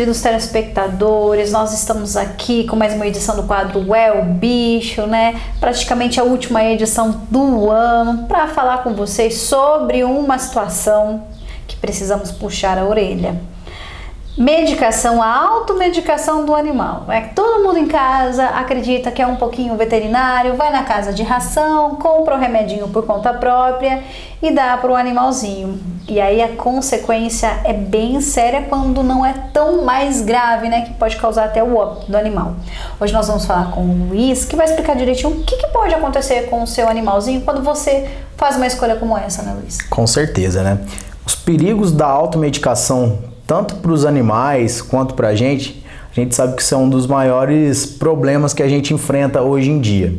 queridos telespectadores, nós estamos aqui com mais uma edição do quadro É o Bicho, né? Praticamente a última edição do ano, para falar com vocês sobre uma situação que precisamos puxar a orelha. Medicação, a automedicação do animal. Todo mundo em casa acredita que é um pouquinho veterinário, vai na casa de ração, compra o remedinho por conta própria e dá para o animalzinho. E aí a consequência é bem séria quando não é tão mais grave, né? Que pode causar até o óbito do animal. Hoje nós vamos falar com o Luiz, que vai explicar direitinho o que pode acontecer com o seu animalzinho quando você faz uma escolha como essa, né, Luiz? Com certeza, né? Os perigos da automedicação, tanto para os animais quanto para a gente sabe que isso é um dos maiores problemas que a gente enfrenta hoje em dia.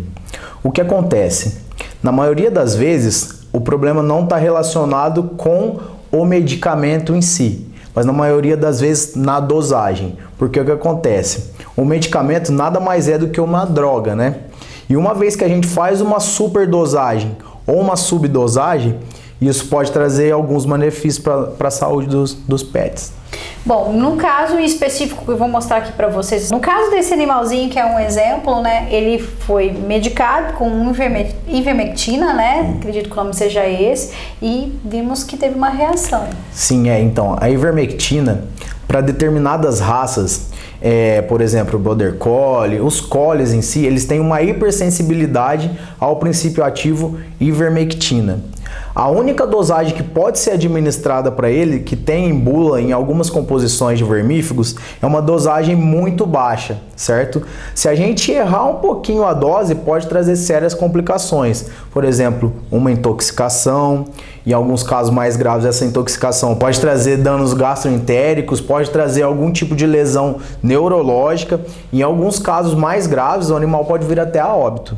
O que acontece? Na maioria das vezes, o problema não está relacionado com o medicamento em si, mas na maioria das vezes na dosagem. Porque o que acontece? O medicamento nada mais é do que uma droga, né? E uma vez que a gente faz uma superdosagem ou uma subdosagem, isso pode trazer alguns benefícios para a saúde dos pets. Bom, no caso específico que eu vou mostrar aqui para vocês, no caso desse animalzinho que é um exemplo, né, ele foi medicado com ivermectina, né, acredito que o nome seja esse, e vimos que teve uma reação. Sim, então, a ivermectina, para determinadas raças, por exemplo, o Border Collie, os Collies em si, eles têm uma hipersensibilidade ao princípio ativo ivermectina. A única dosagem que pode ser administrada para ele, que tem em bula em algumas composições de vermífugos, é uma dosagem muito baixa, certo? Se a gente errar um pouquinho a dose, pode trazer sérias complicações. Por exemplo, uma intoxicação. Em alguns casos mais graves, essa intoxicação pode trazer danos gastroentéricos, pode trazer algum tipo de lesão neurológica. Em alguns casos mais graves, o animal pode vir até a óbito.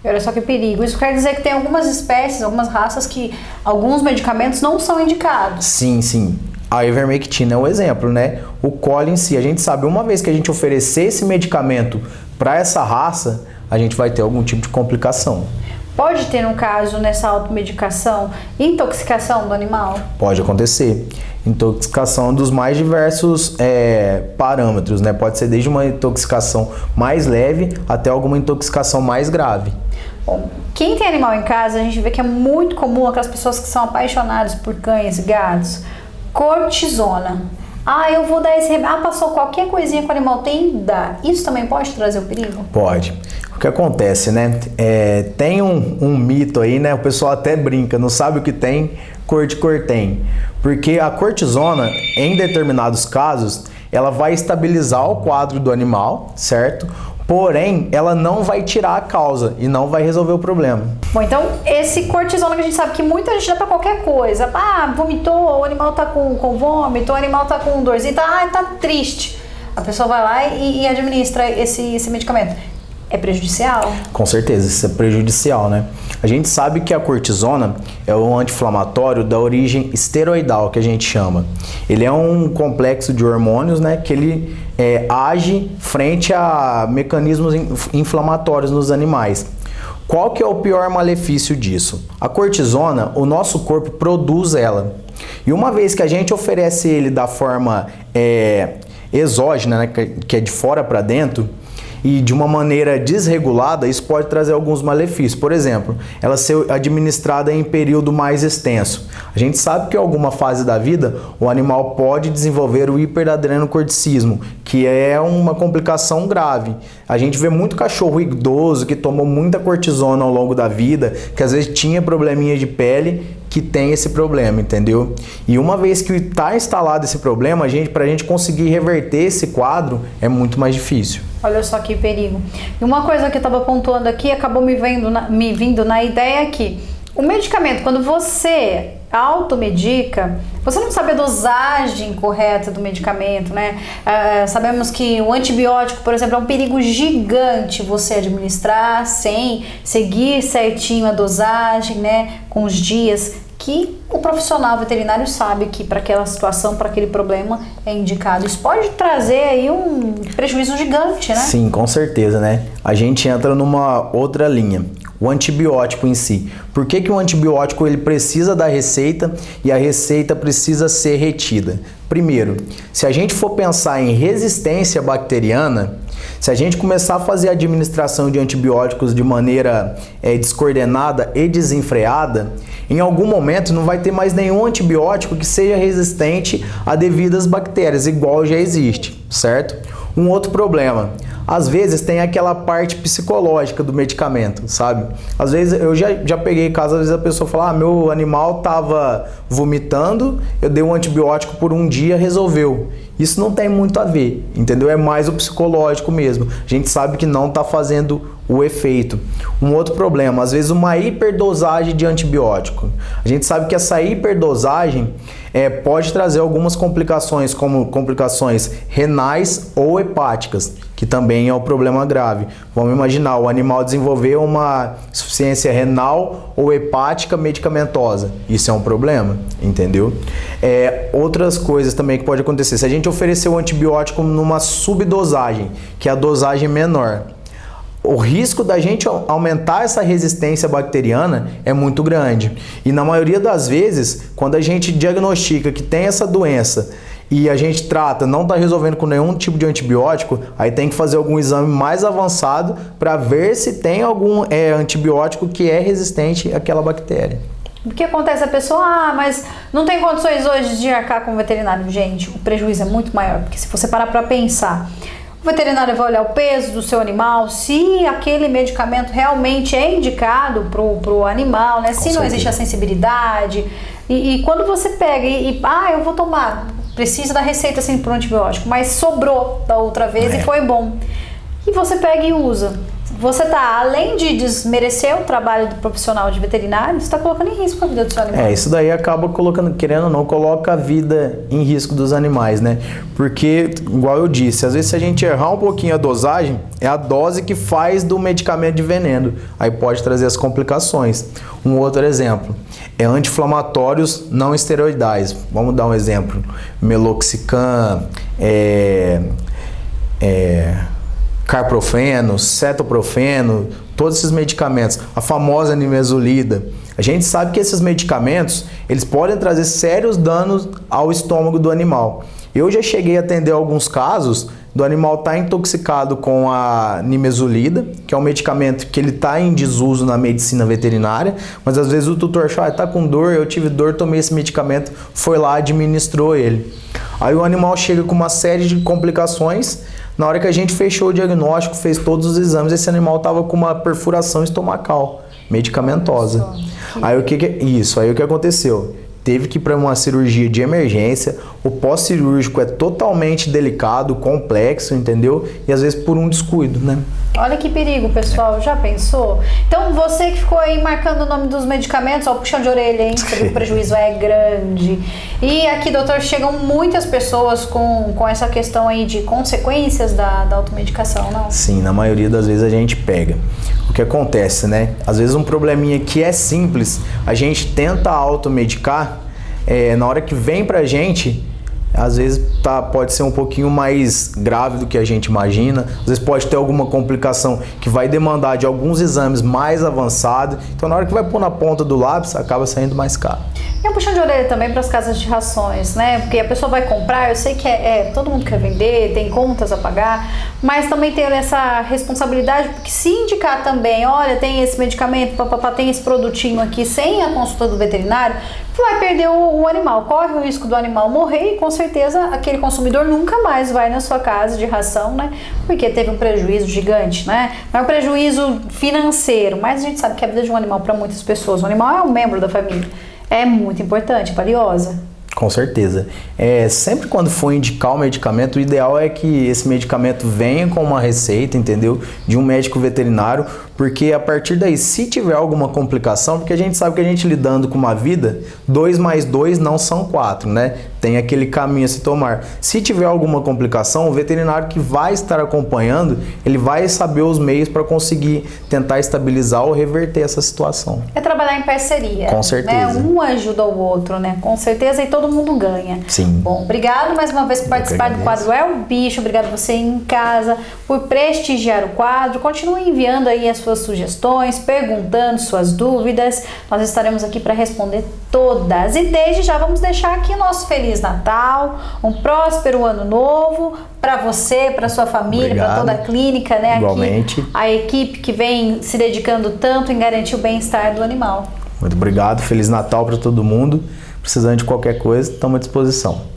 Olha só que perigo. Isso quer dizer que tem algumas espécies, algumas raças que alguns medicamentos não são indicados. Sim. A ivermectina é um exemplo, né? O Collie em si, a gente sabe, uma vez que a gente oferecer esse medicamento para essa raça, a gente vai ter algum tipo de complicação. Pode ter, no caso, nessa automedicação, intoxicação do animal? Pode acontecer. Intoxicação dos mais diversos parâmetros, né? Pode ser desde uma intoxicação mais leve até alguma intoxicação mais grave. Bom, quem tem animal em casa, a gente vê que é muito comum aquelas pessoas que são apaixonadas por cães e gatos. Cortisona. Eu vou dar esse remédio. Passou qualquer coisinha que o animal tem, dá. Isso também pode trazer o perigo? Pode. O que acontece, né? Tem um mito aí, né? O pessoal até brinca, não sabe o que tem, tem. Porque a cortisona, em determinados casos, ela vai estabilizar o quadro do animal, certo? Porém, ela não vai tirar a causa e não vai resolver o problema. Bom, então esse cortisona que a gente sabe que muita gente dá pra qualquer coisa. Vomitou, o animal tá com vômito, o animal tá com dorzinha, tá triste. A pessoa vai lá e administra esse medicamento. É prejudicial? Com certeza, isso é prejudicial, né? A gente sabe que a cortisona é um anti-inflamatório da origem esteroidal, que a gente chama. Ele é um complexo de hormônios, né, que ele age frente a mecanismos inflamatórios nos animais. Qual que é o pior malefício disso? A cortisona, o nosso corpo produz ela. E uma vez que a gente oferece ele da forma exógena, né, que é de fora para dentro, e de uma maneira desregulada, isso pode trazer alguns malefícios. Por exemplo, ela ser administrada em período mais extenso. A gente sabe que em alguma fase da vida, o animal pode desenvolver o hiperadrenocorticismo, que é uma complicação grave. A gente vê muito cachorro idoso que tomou muita cortisona ao longo da vida, que às vezes tinha probleminha de pele, que tem esse problema, entendeu? E uma vez que está instalado esse problema, para a gente conseguir reverter esse quadro, é muito mais difícil. Olha só que perigo. E uma coisa que eu estava pontuando aqui, acabou me vindo na ideia que o medicamento, quando você automedica, você não sabe a dosagem correta do medicamento, né? Sabemos que o antibiótico, por exemplo, é um perigo gigante você administrar sem seguir certinho a dosagem, né? Com os dias que o profissional veterinário sabe que para aquela situação, para aquele problema é indicado. Isso pode trazer aí um prejuízo gigante, né? Sim, com certeza, né? A gente entra numa outra linha. O antibiótico em si. Por que que o antibiótico ele precisa da receita e a receita precisa ser retida? Primeiro, se a gente for pensar em resistência bacteriana, se a gente começar a fazer a administração de antibióticos de maneira descoordenada e desenfreada, em algum momento não vai ter mais nenhum antibiótico que seja resistente a devidas bactérias, igual já existe, certo? Um outro problema, às vezes tem aquela parte psicológica do medicamento, sabe? Às vezes eu já peguei casos, às vezes a pessoa fala, meu animal estava vomitando, eu dei um antibiótico por um dia, resolveu. Isso não tem muito a ver, entendeu? É mais o psicológico mesmo. A gente sabe que não está fazendo o efeito. Um outro problema, às vezes uma hiperdosagem de antibiótico. A gente sabe que essa hiperdosagem pode trazer algumas complicações, como complicações renais ou hepáticas, que também é um problema grave. Vamos imaginar, o animal desenvolver uma insuficiência renal ou hepática medicamentosa. Isso é um problema, entendeu? Outras coisas também que pode acontecer. Se a gente oferecer o antibiótico numa subdosagem, que é a dosagem menor, o risco da gente aumentar essa resistência bacteriana é muito grande. E na maioria das vezes, quando a gente diagnostica que tem essa doença e a gente trata, não está resolvendo com nenhum tipo de antibiótico, aí tem que fazer algum exame mais avançado para ver se tem algum antibiótico que é resistente àquela bactéria. O que acontece? A pessoa, mas não tem condições hoje de arcar com o veterinário. Gente, o prejuízo é muito maior, porque se você parar para pensar, o veterinário vai olhar o peso do seu animal, se aquele medicamento realmente é indicado pro animal, né? Se não existe a sensibilidade. E quando você pega eu vou tomar, precisa da receita assim pro antibiótico, mas sobrou da outra vez e foi bom. E você pega e usa. Você tá, além de desmerecer o trabalho do profissional de veterinário, você está colocando em risco a vida do seu animal. Isso daí acaba colocando, querendo ou não, coloca a vida em risco dos animais, né? Porque, igual eu disse, às vezes se a gente errar um pouquinho a dosagem, é a dose que faz do medicamento de veneno. Aí pode trazer as complicações. Um outro exemplo é anti-inflamatórios não esteroidais. Vamos dar um exemplo. Meloxicam, carprofeno, cetoprofeno, todos esses medicamentos, a famosa nimesulida. A gente sabe que esses medicamentos, eles podem trazer sérios danos ao estômago do animal. Eu já cheguei a atender alguns casos do animal estar intoxicado com a nimesulida, que é um medicamento que ele está em desuso na medicina veterinária, mas às vezes o tutor acha, está com dor, eu tive dor, tomei esse medicamento, foi lá, administrou ele. Aí o animal chega com uma série de complicações. Na hora que a gente fechou o diagnóstico, fez todos os exames, esse animal estava com uma perfuração estomacal medicamentosa. Aí o que aconteceu? Teve que ir para uma cirurgia de emergência. O pós-cirúrgico é totalmente delicado, complexo, entendeu? E às vezes por um descuido, né? Olha que perigo, pessoal. Já pensou? Então, você que ficou aí marcando o nome dos medicamentos, puxão de orelha, hein? Porque o prejuízo é grande. E aqui, doutor, chegam muitas pessoas com essa questão aí de consequências da automedicação, não? Sim, na maioria das vezes a gente pega. O que acontece, né? Às vezes um probleminha que é simples, a gente tenta automedicar, na hora que vem pra gente, às vezes pode ser um pouquinho mais grave do que a gente imagina, às vezes pode ter alguma complicação que vai demandar de alguns exames mais avançados, então na hora que vai pôr na ponta do lápis, acaba saindo mais caro. E um puxão de orelha também para as casas de rações, né? Porque a pessoa vai comprar, eu sei que todo mundo quer vender, tem contas a pagar, mas também tem essa responsabilidade, porque se indicar também, olha, tem esse medicamento, tem esse produtinho aqui, sem a consulta do veterinário, vai perder o animal, corre o risco do animal morrer e com certeza aquele consumidor nunca mais vai na sua casa de ração, né? Porque teve um prejuízo gigante, né? Não é um prejuízo financeiro, mas a gente sabe que a vida de um animal para muitas pessoas, o animal é um membro da família, é muito importante, valiosa. Com certeza. Sempre quando for indicar o medicamento, o ideal é que esse medicamento venha com uma receita, entendeu? De um médico veterinário, porque a partir daí, se tiver alguma complicação, porque a gente sabe que a gente lidando com uma vida, 2 mais 2 não são 4, né? Tem aquele caminho a se tomar. Se tiver alguma complicação, o veterinário que vai estar acompanhando, ele vai saber os meios para conseguir tentar estabilizar ou reverter essa situação. É trabalhar em parceria. Com certeza. Né? Um ajuda o outro, né? Com certeza, e todo mundo ganha. Sim. Bom, obrigado mais uma vez por participar do quadro É o Bicho. Obrigado você em casa por prestigiar o quadro. Continue enviando aí as suas sugestões, perguntando suas dúvidas. Nós estaremos aqui para responder todas. E desde já vamos deixar aqui nosso Feliz Natal, um próspero ano novo para você, para sua família, para toda a clínica, né? Igualmente. Aqui, a equipe que vem se dedicando tanto em garantir o bem-estar do animal. Muito obrigado, Feliz Natal para todo mundo. Precisando de qualquer coisa, estamos à disposição.